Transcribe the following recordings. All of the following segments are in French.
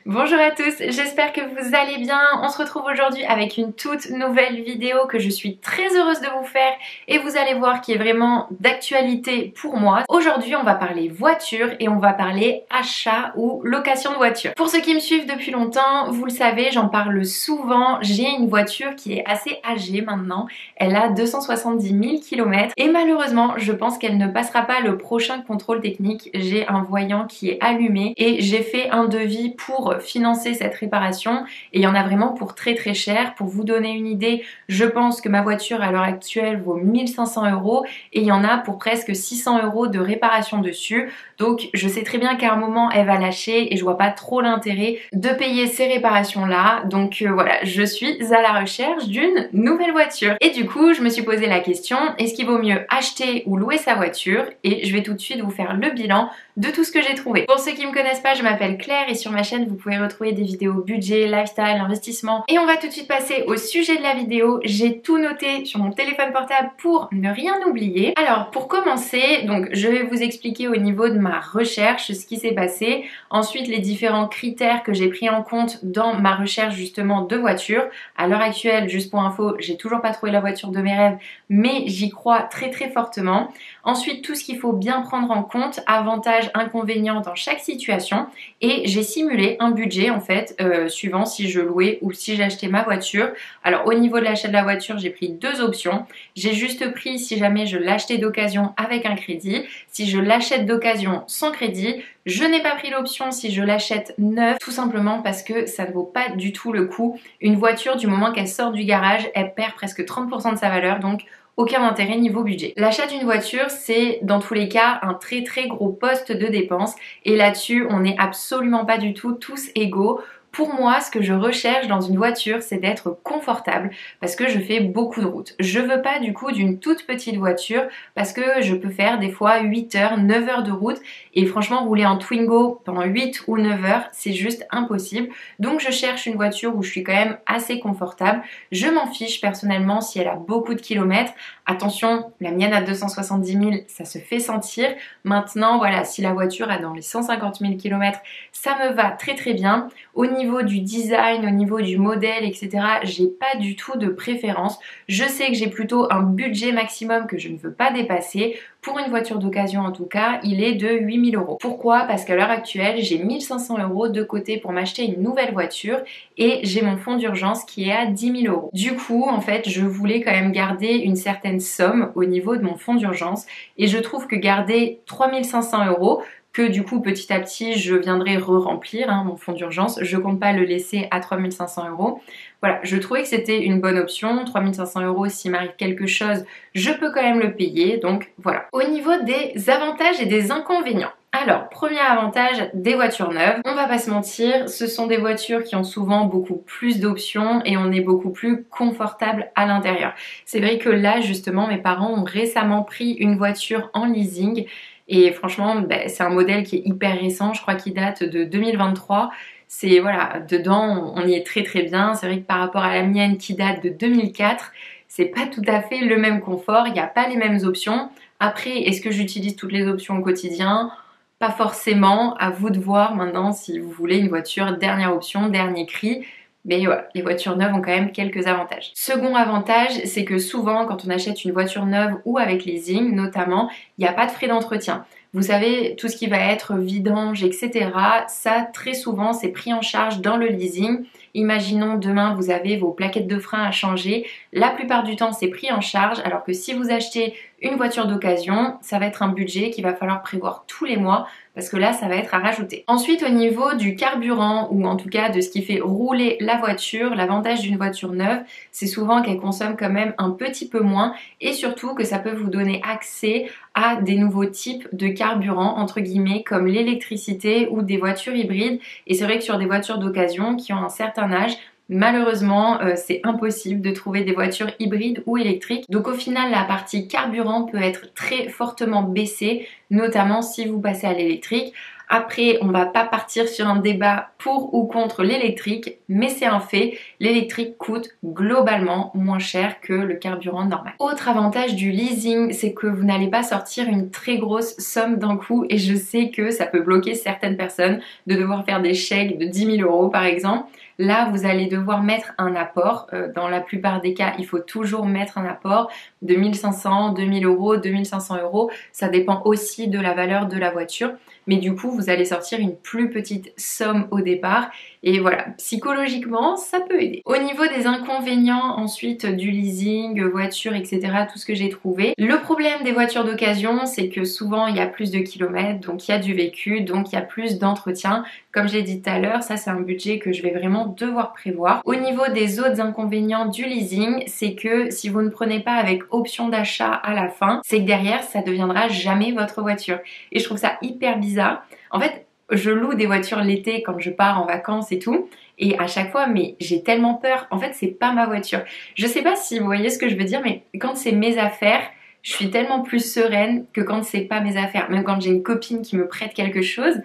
Bonjour à tous, j'espère que vous allez bien. On se retrouve aujourd'hui avec une toute nouvelle vidéo que je suis très heureuse de vous faire et vous allez voir qui est vraiment d'actualité pour moi. Aujourd'hui on va parler voiture et on va parler achat ou location de voiture. Pour ceux qui me suivent depuis longtemps, vous le savez, j'en parle souvent. J'ai une voiture qui est assez âgée maintenant, elle a 270 000 km et malheureusement je pense qu'elle ne passera pas le prochain contrôle technique. J'ai un voyant qui est allumé et j'ai fait un devis pour financer cette réparation et il y en a vraiment pour très cher. Pour vous donner une idée, je pense que ma voiture à l'heure actuelle vaut 1500 € et il y en a pour presque 600 € de réparation dessus. Donc je sais très bien qu'à un moment elle va lâcher et je vois pas trop l'intérêt de payer ces réparations là. Donc voilà, je suis à la recherche d'une nouvelle voiture. Et du coup je me suis posé la question, est-ce qu'il vaut mieux acheter ou louer sa voiture? Et je vais tout de suite vous faire le bilan de tout ce que j'ai trouvé. Pour ceux qui me connaissent pas, je m'appelle Claire et sur ma chaîne vous pouvez retrouver des vidéos budget, lifestyle, investissement. Et on va tout de suite passer au sujet de la vidéo. J'ai tout noté sur mon téléphone portable pour ne rien oublier. Alors pour commencer, donc je vais vous expliquer au niveau de ma recherche ce qui s'est passé. Ensuite les différents critères que j'ai pris en compte dans ma recherche justement de voiture. À l'heure actuelle, juste pour info, j'ai toujours pas trouvé la voiture de mes rêves, mais j'y crois très fortement. Ensuite tout ce qu'il faut bien prendre en compte, avantages, inconvénients dans chaque situation, et j'ai simulé un budget en fait suivant si je louais ou si j'achetais ma voiture. Alors au niveau de l'achat de la voiture, j'ai pris deux options. J'ai juste pris si jamais je l'achetais d'occasion avec un crédit, si je l'achète d'occasion sans crédit. Je n'ai pas pris l'option si je l'achète neuve, tout simplement parce que ça ne vaut pas du tout le coup. Une voiture, du moment qu'elle sort du garage, elle perd presque 30% de sa valeur, donc aucun intérêt niveau budget. L'achat d'une voiture, c'est dans tous les cas un très gros poste de dépense et là-dessus, on n'est absolument pas du tout tous égaux. Pour moi, ce que je recherche dans une voiture, c'est d'être confortable parce que je fais beaucoup de routes. Je veux pas du coup d'une toute petite voiture parce que je peux faire des fois 8 heures, 9 heures de route et franchement rouler en Twingo pendant 8 ou 9 heures, c'est juste impossible. Donc je cherche une voiture où je suis quand même assez confortable. Je m'en fiche personnellement si elle a beaucoup de kilomètres. Attention, la mienne a 270 000, ça se fait sentir. Maintenant, voilà, si la voiture a dans les 150 000 km, ça me va très bien. Au niveau du design, au niveau du modèle, etc., j'ai pas du tout de préférence. Je sais que j'ai plutôt un budget maximum que je ne veux pas dépasser. Pour une voiture d'occasion en tout cas, il est de 8 000 €. Pourquoi? Parce qu'à l'heure actuelle, j'ai 1500 € de côté pour m'acheter une nouvelle voiture et j'ai mon fonds d'urgence qui est à 10 000 €. Du coup, en fait, je voulais quand même garder une certaine somme au niveau de mon fonds d'urgence et je trouve que garder 3 500 € que du coup petit à petit je viendrai re-remplir mon fonds d'urgence. Je compte pas le laisser à 3 500 €. Voilà, je trouvais que c'était une bonne option. 3 500 €, s'il m'arrive quelque chose, je peux quand même le payer. Donc voilà. Au niveau des avantages et des inconvénients. Alors, premier avantage, des voitures neuves. On va pas se mentir, ce sont des voitures qui ont souvent beaucoup plus d'options et on est beaucoup plus confortable à l'intérieur. C'est vrai que là, justement, mes parents ont récemment pris une voiture en leasing. Et franchement, c'est un modèle qui est hyper récent, je crois qu'il date de 2023. C'est voilà, dedans on y est très bien. C'est vrai que par rapport à la mienne qui date de 2004, c'est pas tout à fait le même confort, il n'y a pas les mêmes options. Après, est-ce que j'utilise toutes les options au quotidien? Pas forcément, à vous de voir maintenant si vous voulez une voiture dernière option, dernier cri. Mais voilà, les voitures neuves ont quand même quelques avantages. Second avantage, c'est que souvent quand on achète une voiture neuve ou avec leasing notamment, il n'y a pas de frais d'entretien. Vous savez, tout ce qui va être vidange, etc., ça très souvent c'est pris en charge dans le leasing. Imaginons demain vous avez vos plaquettes de frein à changer, la plupart du temps c'est pris en charge, alors que si vous achetez une voiture d'occasion, ça va être un budget qu'il va falloir prévoir tous les mois parce que là ça va être à rajouter. Ensuite au niveau du carburant ou en tout cas de ce qui fait rouler la voiture, l'avantage d'une voiture neuve c'est souvent qu'elle consomme quand même un petit peu moins et surtout que ça peut vous donner accès à des nouveaux types de carburant entre guillemets comme l'électricité ou des voitures hybrides et c'est vrai que sur des voitures d'occasion qui ont un certain âge, malheureusement, c'est impossible de trouver des voitures hybrides ou électriques. Donc au final, la partie carburant peut être très fortement baissée, notamment si vous passez à l'électrique. Après, on va pas partir sur un débat pour ou contre l'électrique, mais c'est un fait, l'électrique coûte globalement moins cher que le carburant normal. Autre avantage du leasing, c'est que vous n'allez pas sortir une très grosse somme d'un coup, et je sais que ça peut bloquer certaines personnes de devoir faire des chèques de 10 000 € par exemple. Là, vous allez devoir mettre un apport. Dans la plupart des cas, il faut toujours mettre un apport de 1500, 2000 €, 2500 €. Ça dépend aussi de la valeur de la voiture. Mais du coup, vous allez sortir une plus petite somme au départ. Et voilà, psychologiquement, ça peut aider. Au niveau des inconvénients ensuite du leasing, voiture, etc., tout ce que j'ai trouvé. Le problème des voitures d'occasion, c'est que souvent, il y a plus de kilomètres, donc il y a du vécu, donc il y a plus d'entretien. Comme j'ai dit tout à l'heure, ça c'est un budget que je vais vraiment devoir prévoir. Au niveau des autres inconvénients du leasing, c'est que si vous ne prenez pas avec option d'achat à la fin, c'est que derrière, ça deviendra jamais votre voiture. Et je trouve ça hyper bizarre. En fait, je loue des voitures l'été quand je pars en vacances et tout. Et à chaque fois, mais j'ai tellement peur. En fait, c'est pas ma voiture. Je sais pas si vous voyez ce que je veux dire, mais quand c'est mes affaires, je suis tellement plus sereine que quand c'est pas mes affaires. Même quand j'ai une copine qui me prête quelque chose,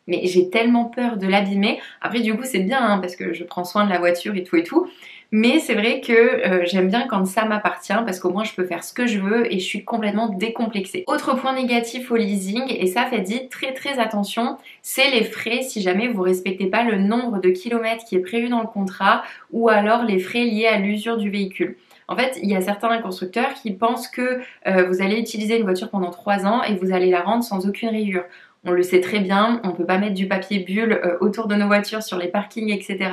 mais j'ai tellement peur de l'abîmer. Après, du coup, c'est bien hein, parce que je prends soin de la voiture et tout et tout. Mais c'est vrai que j'aime bien quand ça m'appartient parce qu'au moins je peux faire ce que je veux et je suis complètement décomplexée. Autre point négatif au leasing, et ça faites très attention, c'est les frais si jamais vous respectez pas le nombre de kilomètres qui est prévu dans le contrat ou alors les frais liés à l'usure du véhicule. En fait, il y a certains constructeurs qui pensent que vous allez utiliser une voiture pendant 3 ans et vous allez la rendre sans aucune rayure. On le sait très bien, on ne peut pas mettre du papier bulle autour de nos voitures sur les parkings, etc.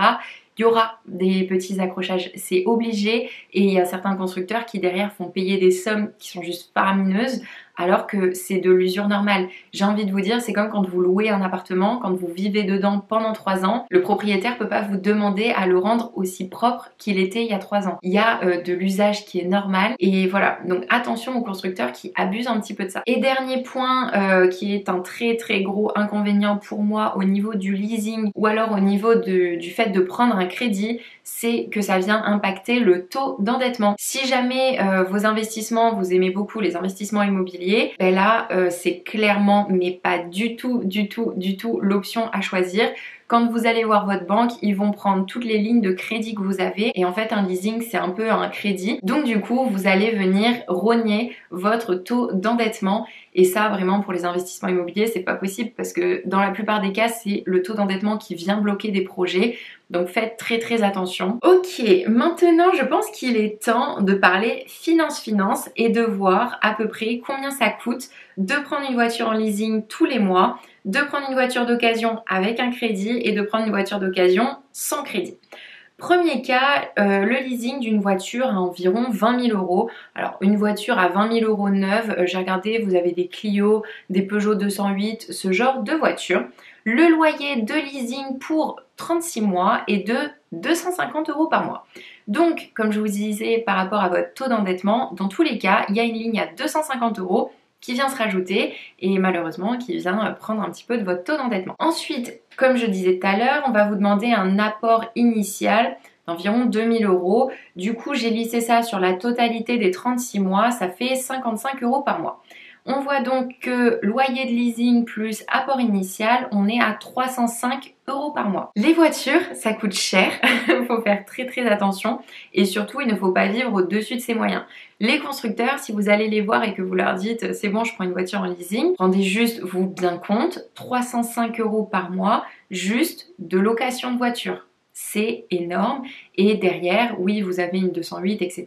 Il y aura des petits accrochages, c'est obligé, et il y a certains constructeurs qui derrière font payer des sommes qui sont juste faramineuses alors que c'est de l'usure normale. J'ai envie de vous dire, c'est comme quand vous louez un appartement, quand vous vivez dedans pendant 3 ans, le propriétaire peut pas vous demander à le rendre aussi propre qu'il était il y a 3 ans. Il y a de l'usage qui est normal, et voilà, donc attention aux constructeurs qui abusent un petit peu de ça. Et dernier point qui est un très gros inconvénient pour moi au niveau du leasing ou alors au niveau du fait de prendre un crédit, c'est que ça vient impacter le taux d'endettement. Si jamais vos investissements, vous aimez beaucoup les investissements immobiliers, ben là c'est clairement mais pas du tout l'option à choisir. Quand vous allez voir votre banque, ils vont prendre toutes les lignes de crédit que vous avez, et en fait un leasing c'est un peu un crédit, donc du coup vous allez venir rogner votre taux d'endettement, et ça vraiment pour les investissements immobiliers c'est pas possible parce que dans la plupart des cas c'est le taux d'endettement qui vient bloquer des projets. Donc faites très attention. Ok, maintenant je pense qu'il est temps de parler finance et de voir à peu près combien ça coûte de prendre une voiture en leasing tous les mois, de prendre une voiture d'occasion avec un crédit et de prendre une voiture d'occasion sans crédit. Premier cas, le leasing d'une voiture à environ 20 000 €. Alors une voiture à 20 000 € neuve, j'ai regardé, vous avez des Clio, des Peugeot 208, ce genre de voiture. Le loyer de leasing pour 36 mois est de 250 € par mois. Donc, comme je vous disais par rapport à votre taux d'endettement, dans tous les cas, il y a une ligne à 250 € qui vient se rajouter et malheureusement qui vient prendre un petit peu de votre taux d'endettement. Ensuite, comme je disais tout à l'heure, on va vous demander un apport initial d'environ 2 000 €. Du coup, j'ai lissé ça sur la totalité des 36 mois, ça fait 55 € par mois. On voit donc que loyer de leasing plus apport initial, on est à 305 € par mois. Les voitures, ça coûte cher, il faut faire très attention et surtout il ne faut pas vivre au-dessus de ses moyens. Les constructeurs, si vous allez les voir et que vous leur dites c'est bon je prends une voiture en leasing, rendez juste vous bien compte, 305 € par mois juste de location de voiture. C'est énorme, et derrière, oui vous avez une 208 etc.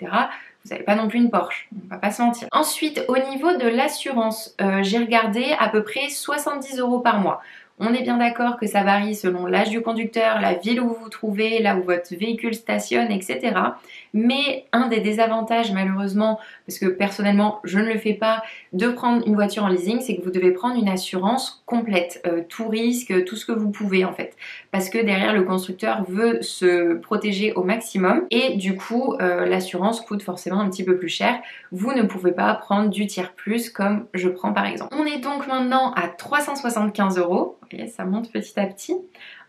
Vous n'avez pas non plus une Porsche, on va pas se mentir. Ensuite, au niveau de l'assurance, j'ai regardé à peu près 70 € par mois. On est bien d'accord que ça varie selon l'âge du conducteur, la ville où vous vous trouvez, là où votre véhicule stationne, etc. Mais un des désavantages malheureusement, parce que personnellement je ne le fais pas, de prendre une voiture en leasing, c'est que vous devez prendre une assurance complète, tout risque, tout ce que vous pouvez en fait. Parce que derrière le constructeur veut se protéger au maximum et du coup l'assurance coûte forcément un petit peu plus cher. Vous ne pouvez pas prendre du tiers plus comme je prends par exemple. On est donc maintenant à 375 €. Vous voyez, ça monte petit à petit.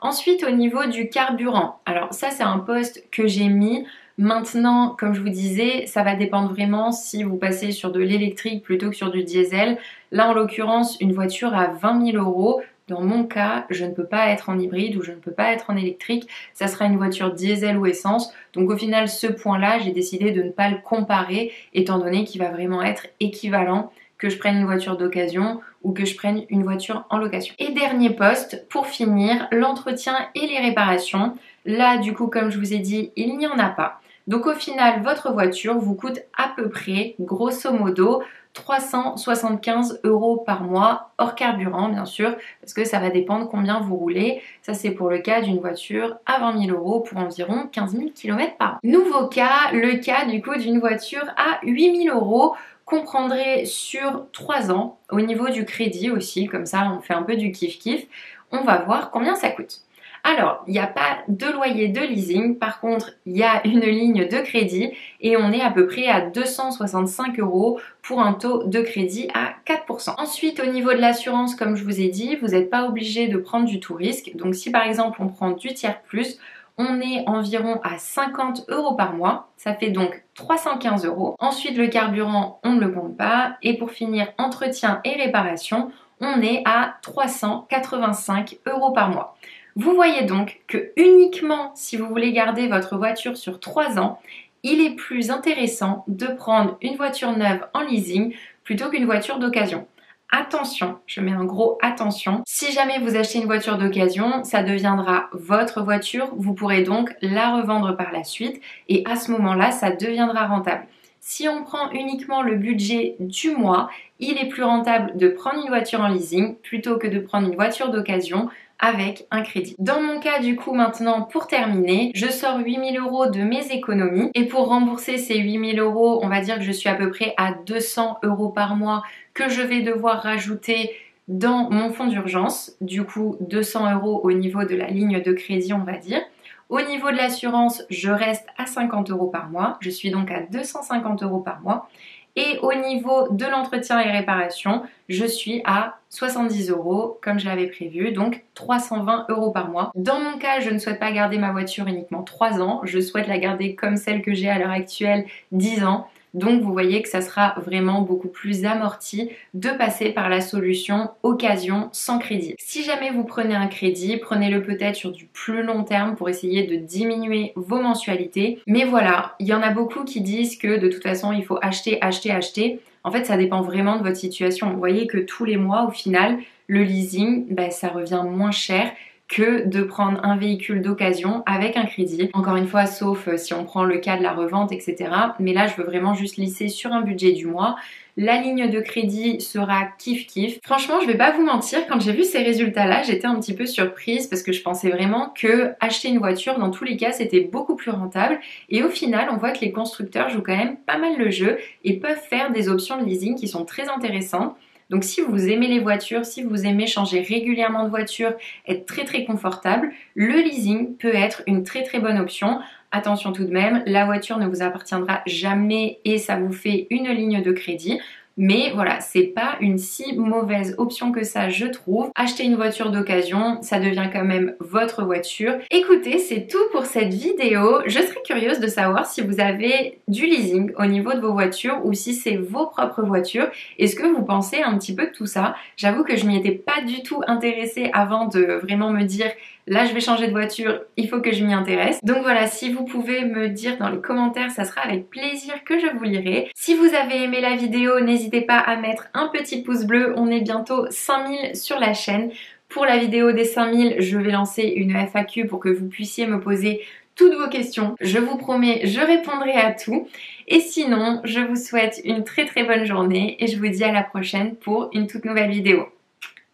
Ensuite, au niveau du carburant, alors ça c'est un post que j'ai mis. Maintenant, comme je vous disais, ça va dépendre vraiment si vous passez sur de l'électrique plutôt que sur du diesel. Là, en l'occurrence, une voiture à 20 000 €, Dans mon cas, je ne peux pas être en hybride ou je ne peux pas être en électrique. Ça sera une voiture diesel ou essence. Donc au final, ce point-là, j'ai décidé de ne pas le comparer étant donné qu'il va vraiment être équivalent que je prenne une voiture d'occasion ou que je prenne une voiture en location. Et dernier poste, pour finir, l'entretien et les réparations. Là, du coup, comme je vous ai dit, il n'y en a pas. Donc au final, votre voiture vous coûte à peu près, grosso modo, 375 € par mois, hors carburant bien sûr, parce que ça va dépendre combien vous roulez. Ça c'est pour le cas d'une voiture à 20 000 € pour environ 15 000 km par an. Nouveau cas, le cas du coup d'une voiture à 8 000 € qu'on prendrait sur 3 ans, au niveau du crédit aussi, comme ça on fait un peu du kiff-kiff. On va voir combien ça coûte. Alors, il n'y a pas de loyer de leasing, par contre, il y a une ligne de crédit et on est à peu près à 265 € pour un taux de crédit à 4%. Ensuite, au niveau de l'assurance, comme je vous ai dit, vous n'êtes pas obligé de prendre du tout risque. Donc, si par exemple on prend du tiers plus, on est environ à 50 € par mois, ça fait donc 315 €. Ensuite, le carburant, on ne le compte pas. Et pour finir, entretien et réparation, on est à 385 € par mois. Vous voyez donc que uniquement si vous voulez garder votre voiture sur 3 ans, il est plus intéressant de prendre une voiture neuve en leasing plutôt qu'une voiture d'occasion. Attention, je mets un gros attention, si jamais vous achetez une voiture d'occasion, ça deviendra votre voiture, vous pourrez donc la revendre par la suite et à ce moment-là, ça deviendra rentable. Si on prend uniquement le budget du mois, il est plus rentable de prendre une voiture en leasing plutôt que de prendre une voiture d'occasion avec un crédit. Dans mon cas du coup maintenant pour terminer, je sors 8 000 € de mes économies et pour rembourser ces 8 000 €, on va dire que je suis à peu près à 200 € par mois que je vais devoir rajouter dans mon fonds d'urgence. Du coup 200 € au niveau de la ligne de crédit on va dire. Au niveau de l'assurance, je reste à 50 € par mois, je suis donc à 250 € par mois. Et au niveau de l'entretien et réparation, je suis à 70 € comme je l'avais prévu, donc 320 € par mois. Dans mon cas, je ne souhaite pas garder ma voiture uniquement 3 ans, je souhaite la garder comme celle que j'ai à l'heure actuelle, 10 ans. Donc vous voyez que ça sera vraiment beaucoup plus amorti de passer par la solution occasion sans crédit. Si jamais vous prenez un crédit, prenez-le peut-être sur du plus long terme pour essayer de diminuer vos mensualités. Mais voilà, il y en a beaucoup qui disent que de toute façon il faut acheter, acheter, acheter. En fait, ça dépend vraiment de votre situation. Vous voyez que tous les mois, au final, le leasing, ça revient moins cher que de prendre un véhicule d'occasion avec un crédit. Encore une fois, sauf si on prend le cas de la revente, etc. Mais là, je veux vraiment juste lisser sur un budget du mois. La ligne de crédit sera kiff-kiff. Franchement, je vais pas vous mentir, quand j'ai vu ces résultats-là, j'étais un petit peu surprise parce que je pensais vraiment que acheter une voiture, dans tous les cas, c'était beaucoup plus rentable. Et au final, on voit que les constructeurs jouent quand même pas mal le jeu et peuvent faire des options de leasing qui sont très intéressantes. Donc si vous aimez les voitures, si vous aimez changer régulièrement de voiture, être très confortable, le leasing peut être une très bonne option. Attention tout de même, la voiture ne vous appartiendra jamais et ça vous fait une ligne de crédit. Mais voilà, c'est pas une si mauvaise option que ça, je trouve. Acheter une voiture d'occasion, ça devient quand même votre voiture. Écoutez, c'est tout pour cette vidéo. Je serais curieuse de savoir si vous avez du leasing au niveau de vos voitures ou si c'est vos propres voitures. Est-ce que vous pensez un petit peu de tout ça? J'avoue que je m'y étais pas du tout intéressée avant de vraiment me dire là je vais changer de voiture, il faut que je m'y intéresse. Donc voilà, si vous pouvez me dire dans les commentaires, ça sera avec plaisir que je vous lirai. Si vous avez aimé la vidéo, n'hésitez pas à mettre un petit pouce bleu, on est bientôt 5000 sur la chaîne. Pour la vidéo des 5000, je vais lancer une FAQ pour que vous puissiez me poser toutes vos questions. Je vous promets, je répondrai à tout. Et sinon, je vous souhaite une très bonne journée et je vous dis à la prochaine pour une toute nouvelle vidéo.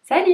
Salut!